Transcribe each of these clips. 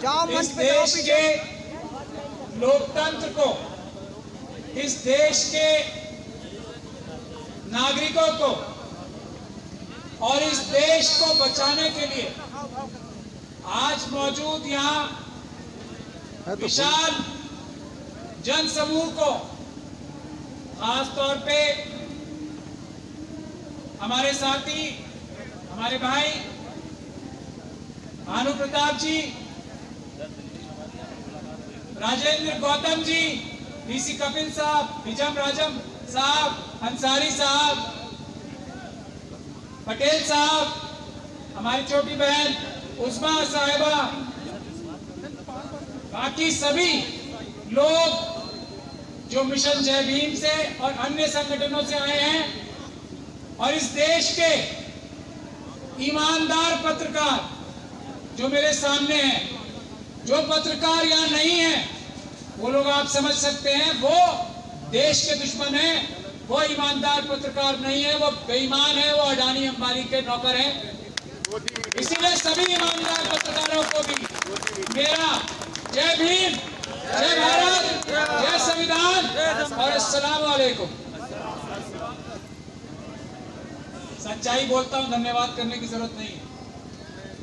इस देश के लोकतंत्र को, इस देश के नागरिकों को और इस देश को बचाने के लिए आज मौजूद यहाँ विशाल जन समूह को, खास तौर पे हमारे साथी, हमारे भाई भानु प्रताप जी, राजेंद्र गौतम जी, डीसी कपिल साहब, विजम राजम साहब, अंसारी साहब, पटेल साहब, हमारी छोटी बहन उस्मा साहिबा, बाकी सभी लोग जो मिशन जय भीम से और अन्य संगठनों से आए हैं और इस देश के ईमानदार पत्रकार जो मेरे सामने हैं, जो पत्रकार यहाँ नहीं है वो लोग आप समझ सकते हैं वो देश के दुश्मन हैं, वो ईमानदार पत्रकार नहीं है, वो बेईमान है, वो अडानी अंबानी के नौकर हैं। इसीलिए सभी ईमानदार पत्रकारों को भी मेरा जय भीम, जय भारत, जय संविधान और अस्सलाम वालेकुम। सच्चाई बोलता हूं, धन्यवाद करने की जरूरत नहीं है।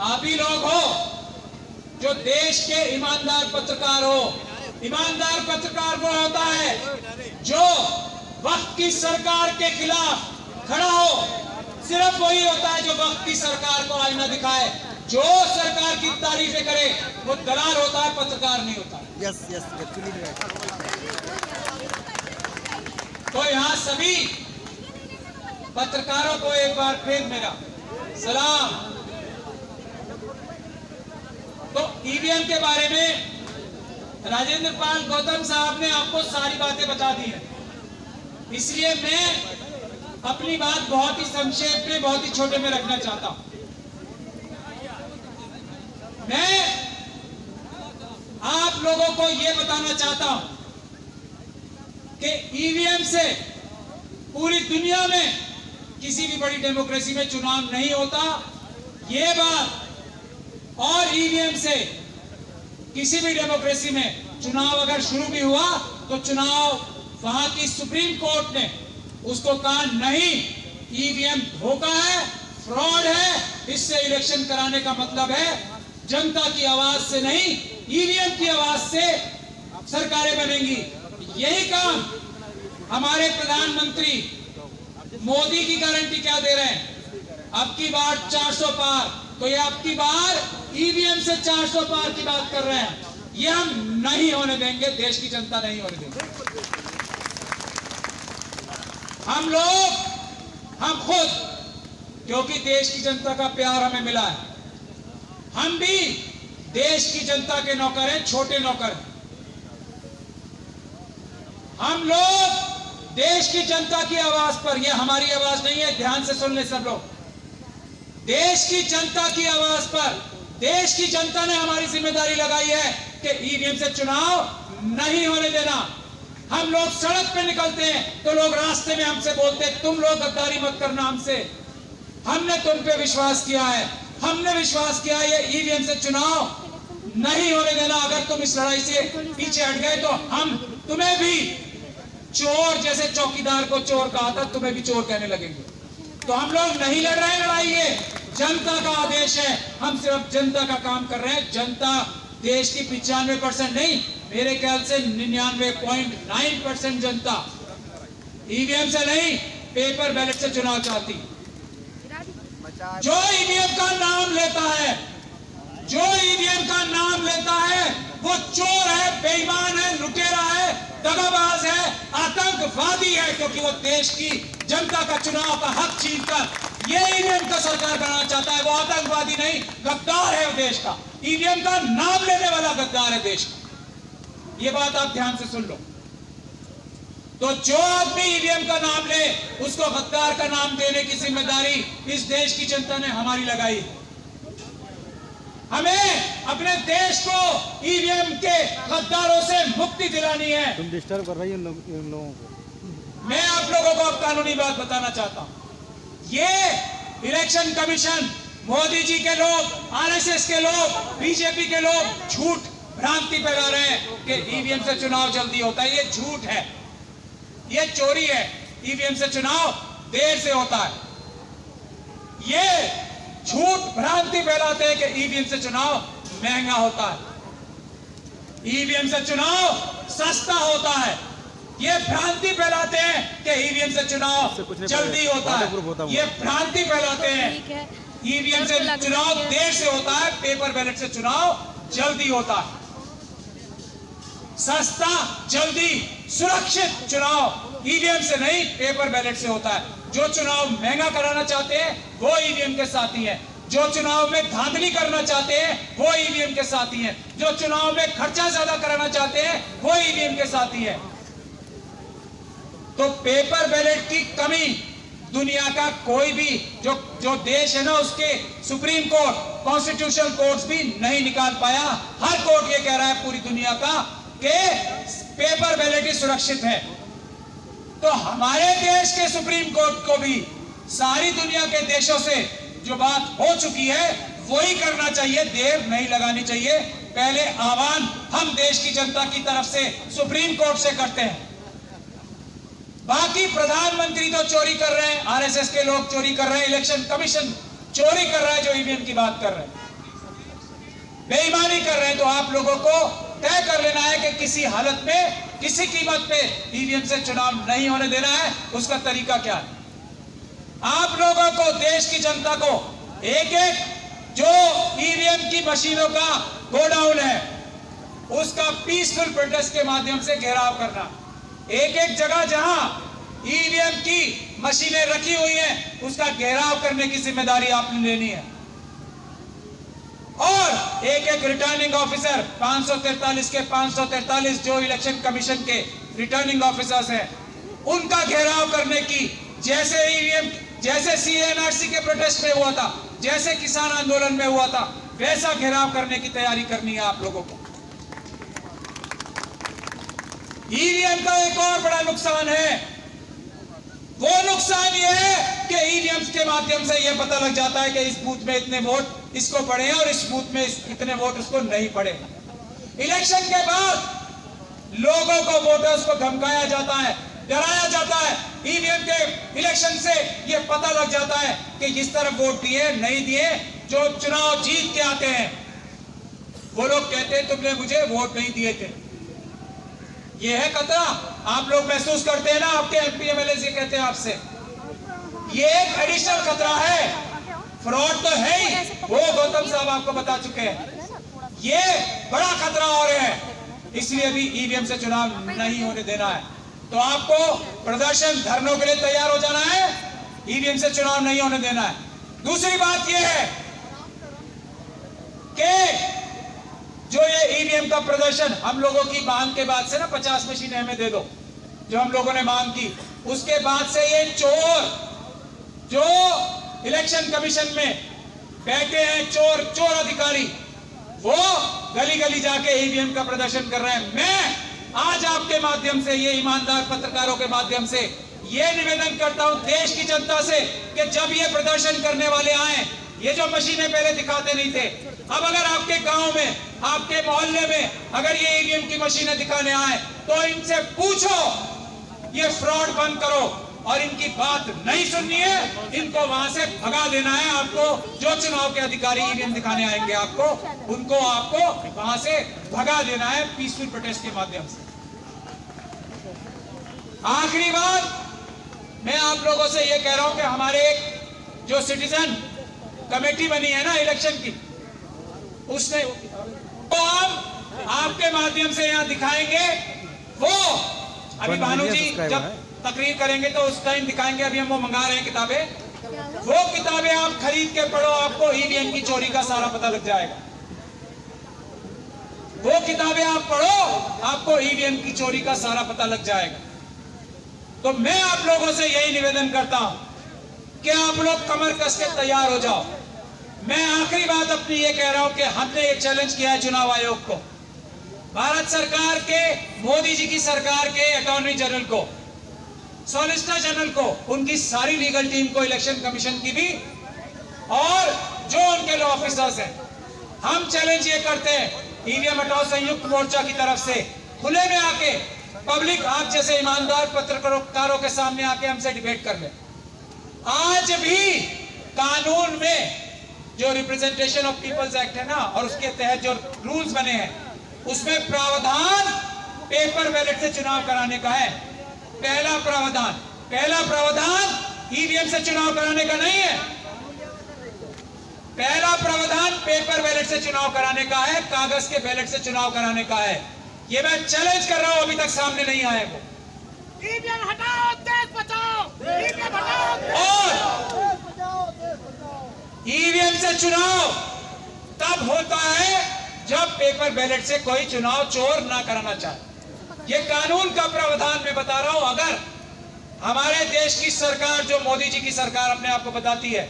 आप ही लोग हो जो देश के ईमानदार पत्रकार हो। ईमानदार पत्रकार वो होता है जो वक्त की सरकार के खिलाफ खड़ा हो। सिर्फ वही होता है जो वक्त की सरकार को आईना दिखाए, जो सरकार की तारीफें करे, वो दलाल होता है, पत्रकार नहीं होता। Yes yes actually. तो यहाँ सभी पत्रकारों को एक बार फिर मेरा सलाम। तो ईवीएम के बारे में राजेंद्र पाल गौतम साहब ने आपको सारी बातें बता दी है, इसलिए मैं अपनी बात बहुत ही संक्षेप में, बहुत ही छोटे में रखना चाहता हूं। मैं आप लोगों को यह बताना चाहता हूं कि ईवीएम से पूरी दुनिया में किसी भी बड़ी डेमोक्रेसी में चुनाव नहीं होता, ये बात, और ईवीएम से किसी भी डेमोक्रेसी में चुनाव अगर शुरू भी हुआ तो चुनाव वहां की सुप्रीम कोर्ट ने उसको कहा नहीं, ईवीएम धोखा है, फ्रॉड है, इससे इलेक्शन कराने का मतलब है जनता की आवाज से नहीं, ईवीएम की आवाज से सरकारें बनेंगी। यही काम हमारे प्रधानमंत्री मोदी की गारंटी क्या दे रहे हैं? अब की बार 400 पार, तो ये अब की बार ईवीएम से 400 पार की बात कर रहे हैं। ये हम नहीं होने देंगे, देश की जनता नहीं होने देंगे। हम लोग, हम खुद, क्योंकि देश की जनता का प्यार हमें मिला है, हम भी देश की जनता के नौकर हैं, छोटे नौकर। हम लोग देश की जनता की आवाज पर, यह हमारी आवाज नहीं है, ध्यान से सुन ले सब लोग, देश की जनता की आवाज पर देश की जनता ने हमारी जिम्मेदारी लगाई है कि ईवीएम से चुनाव नहीं होने देना। हम लोग सड़क पे निकलते हैं तो लोग रास्ते में हमसे बोलते हैं तुम लोग गद्दारी मत करना हमसे, हमने तुम पे विश्वास किया है, हमने विश्वास किया है ये ईवीएम से चुनाव नहीं होने देना। अगर तुम इस लड़ाई से पीछे हट गए तो हम तुम्हें भी चोर, जैसे चौकीदार को चोर कहा था, तुम्हें भी चोर कहने लगेंगे। तो हम लोग नहीं लड़ रहे हैं लड़ाई, ये जनता का आदेश है, हम सिर्फ जनता का काम कर रहे हैं। जनता देश की 95% नहीं, मेरे ख्याल से 99.9% जनता ईवीएम से नहीं, पेपर बैलेट से चुनाव चाहती। जो ईवीएम का नाम लेता है, जो ईवीएम का नाम लेता है वो चोर है, बेईमान है, लुटेरा है, दगाबाज है, आतंकवादी है, क्योंकि वो देश की जनता का चुनाव का हक छीनकर ये ईवीएम का सरकार बनाना चाहता है। वो आतंकवादी नहीं, गद्दार है देश का, ईवीएम का नाम लेने वाला गद्दार है देश का। ये बात आप ध्यान से सुन लो। तो जो आदमी ईवीएम का नाम ले उसको गद्दार का नाम देने की जिम्मेदारी इस देश की जनता ने हमारी लगाई है। हमें अपने देश को ईवीएम के गद्दारों से मुक्ति दिलानी है। तुम डिस्टर्ब कर रही हो इन लोगों को। मैं आप लोगों को अब कानूनी बात बताना चाहता हूं। ये इलेक्शन कमीशन मोदी जी के लोग, आरएसएस के लोग, बीजेपी के लोग झूठ भ्रांति फैला रहे हैं कि ईवीएम से चुनाव जल्दी होता है। ये झूठ है, ये चोरी है। ईवीएम से चुनाव देर से होता है। ये झूठ भ्रांति फैलाते हैं कि ईवीएम से चुनाव महंगा होता है, ईवीएम से चुनाव सस्ता होता है। ये भ्रांति फैलाते हैं कि ईवीएम से चुनाव जल्दी होता है। ये भ्रांति फैलाते हैं ईवीएम से चुनाव देर से होता है, पेपर बैलेट से चुनाव जल्दी होता है। सस्ता, जल्दी, सुरक्षित चुनाव ईवीएम से नहीं, पेपर बैलेट से होता है। जो चुनाव महंगा कराना चाहते हैं वो ईवीएम के साथी हैं। जो चुनाव में धांधली करना चाहते हैं वो ईवीएम के साथी हैं। जो चुनाव में खर्चा ज्यादा कराना चाहते हैं वो ईवीएम के साथी हैं। तो पेपर बैलेट की कमी दुनिया का कोई भी जो देश है ना, उसके सुप्रीम कोर्ट, कॉन्स्टिट्यूशनल कोर्ट्स भी नहीं निकाल पाया। हर कोर्ट ये कह रहा है पूरी दुनिया का कि पेपर बैलेट ही सुरक्षित है। तो हमारे देश के सुप्रीम कोर्ट को भी सारी दुनिया के देशों से जो बात हो चुकी है वही करना चाहिए, देर नहीं लगानी चाहिए। पहले आह्वान हम देश की जनता की तरफ से सुप्रीम कोर्ट से करते हैं। बाकी प्रधानमंत्री तो चोरी कर रहे हैं, आरएसएस के लोग चोरी कर रहे हैं, इलेक्शन कमीशन चोरी कर रहा है जो ईवीएम की बात कर रहे हैं, बेईमानी कर रहे हैं। तो आप लोगों को तय कर लेना है कि किसी हालत में, किसी कीमत पे ईवीएम से चुनाव नहीं होने देना है। उसका तरीका क्या है? आप लोगों को, देश की जनता को, एक एक जो ईवीएम की मशीनों का गोडाउन है उसका पीसफुल प्रोटेस्ट के माध्यम से घेराव करना। एक एक जगह जहां ईवीएम की मशीनें रखी हुई हैं उसका घेराव करने की जिम्मेदारी आपने लेनी है। और एक एक रिटर्निंग ऑफिसर, 543 के 543 जो इलेक्शन कमीशन के रिटर्निंग ऑफिसर्स हैं, उनका घेराव करने की, जैसे ईवीएम, जैसे सीएनआरसी के प्रोटेस्ट में हुआ था, जैसे किसान आंदोलन में हुआ था, वैसा घेराव करने की तैयारी करनी है आप लोगों को। ईवीएम का एक और बड़ा नुकसान है, वो नुकसान ये है कि ईवीएम के माध्यम से ये पता लग जाता है कि इस बूथ में इतने वोट इसको पड़े हैं और इस बूथ में इतने वोट उसको नहीं पड़े। इलेक्शन के बाद लोगों को, वोटर्स को धमकाया जाता है, डराया जाता है। ईवीएम के इलेक्शन से ये पता लग जाता है कि इस तरफ वोट दिए, नहीं दिए। जो चुनाव जीत के आते हैं वो लोग कहते हैं तुमने मुझे वोट नहीं दिए थे। ये है खतरा, आप लोग महसूस करते हैं ना, आपके एमपी एमएलए से कहते हैं आपसे, ये एक एडिशनल खतरा है। फ्रॉड तो है ही, वो गौतम साहब आपको बता चुके हैं। ये बड़ा खतरा और है, इसलिए भी ईवीएम से चुनाव नहीं होने देना है। तो आपको प्रदर्शन, धरनों के लिए तैयार हो जाना है, ईवीएम से चुनाव नहीं होने देना है। दूसरी बात यह है कि जो ये ईवीएम का प्रदर्शन, हम लोगों की मांग के बाद से ना 50 मशीनें हमें दे दो, जो हम लोगों ने मांग की, उसके बाद से ये चोर जो इलेक्शन कमीशन में बैठे हैं, चोर अधिकारी, वो गली गली जाके ईवीएम का प्रदर्शन कर रहे हैं। मैं आज आपके माध्यम से, ये ईमानदार पत्रकारों के माध्यम से ये निवेदन करता हूं देश की जनता से कि जब ये प्रदर्शन करने वाले आए, ये जो मशीनें पहले दिखाते नहीं थे, अब अगर आपके गांव में, आपके मोहल्ले में अगर ये ईवीएम की मशीनें दिखाने आए तो इनसे पूछो, ये फ्रॉड बंद करो। और इनकी बात नहीं सुननी है, इनको वहां से भगा देना है। आपको जो चुनाव के अधिकारी ईवीएम दिखाने आएंगे उनको आपको वहां से भगा देना है पीसफुल प्रोटेस्ट के माध्यम से। आखिरी बात मैं आप लोगों से ये कह रहा हूं कि हमारे एक जो सिटीजन कमेटी बनी है ना इलेक्शन की, उसने वो हम आपके माध्यम से यहां दिखाएंगे। वो अभी भानु जी जब तकरीर करेंगे तो उस टाइम दिखाएंगे। अभी हम वो मंगा रहे हैं किताबें, वो किताबें आप खरीद के पढ़ो, आपको ईवीएम की चोरी का सारा पता लग जाएगा। वो किताबें आप पढ़ो, आपको ईवीएम की चोरी का सारा पता लग जाएगा। तो मैं आप लोगों से यही निवेदन करता हूं कि आप लोग कमर कस के तैयार हो जाओ। मैं आखिरी बात अपनी ये कह रहा हूं कि हमने एक चैलेंज किया है चुनाव आयोग को, भारत सरकार के, मोदी जी की सरकार के अटॉर्नी जनरल को, सॉलिसिटर जनरल को, उनकी सारी लीगल टीम को, इलेक्शन कमीशन की भी, और जो ऑफिसर्स हैं। हम चैलेंज ये करते हैं ईवीएम हटाओ संयुक्त मोर्चा की तरफ से, खुले में आके पब्लिक आप जैसे ईमानदार पत्रकारों के सामने आके हमसे डिबेट कर ले। आज भी कानून में जो रिप्रेजेंटेशन ऑफ पीपल्स एक्ट है ना, और उसके तहत जो रूल्स बने हैं, उसमें प्रावधान पेपर बैलेट से चुनाव कराने का है। पहला प्रावधान ईवीएम से चुनाव कराने का नहीं है। पहला प्रावधान पेपर बैलेट से चुनाव कराने का है, कागज के बैलेट से चुनाव कराने का है। ये मैं चैलेंज कर रहा हूं, अभी तक सामने नहीं आए वो। ईवीएम हटाओ, देश बचाओ। ईवीएम हटाओ, और ईवीएम से चुनाव तब होता है जब पेपर बैलेट से कोई चुनाव चोर ना कराना चाहे। ये कानून का प्रावधान मैं बता रहा हूं। अगर हमारे देश की सरकार, जो मोदी जी की सरकार अपने आप को बताती है,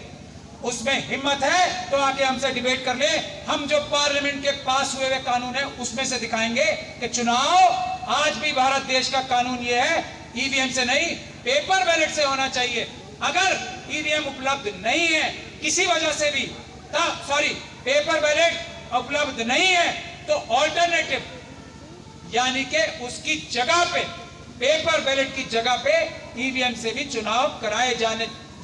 उसमें हिम्मत है तो आके हमसे डिबेट कर ले। हम जो पार्लियामेंट के पास हुए हुए कानून है उसमें से दिखाएंगे कि चुनाव आज भी भारत देश का कानून ये है, ईवीएम से नहीं पेपर बैलेट से होना चाहिए। अगर ईवीएम उपलब्ध नहीं है किसी वजह से भी, पेपर बैलेट उपलब्ध नहीं है, तो ऑल्टरनेटिव यानी कि उसकी जगह पे, पेपर बैलेट की जगह पे ईवीएम से भी चुनाव कराए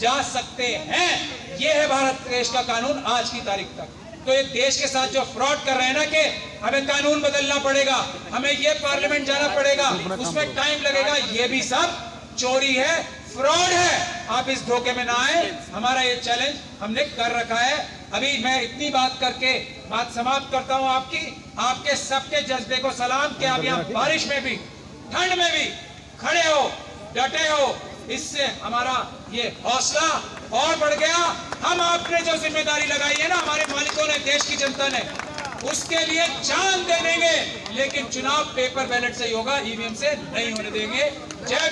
जा सकते हैं। यह है भारत देश का कानून आज की तारीख तक। तो ये देश के साथ जो फ्रॉड कर रहे हैं ना, कि हमें कानून बदलना पड़ेगा, हमें ये पार्लियामेंट जाना पड़ेगा, उसमें टाइम लगेगा, ये भी सब चोरी है, फ्रॉड है। आप इस धोखे में ना आए। हमारा ये चैलेंज हमने कर रखा है। अभी मैं इतनी बात करके बात समाप्त करता हूं। आपके सबके जज्बे को सलाम कि आप यहाँ बारिश में भी, ठंड में भी खड़े हो, डटे हो। इससे हमारा ये हौसला और बढ़ गया। हम आपने जो जिम्मेदारी लगाई है ना, हमारे मालिकों ने, देश की जनता ने, उसके लिए जान दे देंगे, लेकिन चुनाव पेपर बैलेट से ही होगा, ईवीएम से नहीं होने देंगे। जय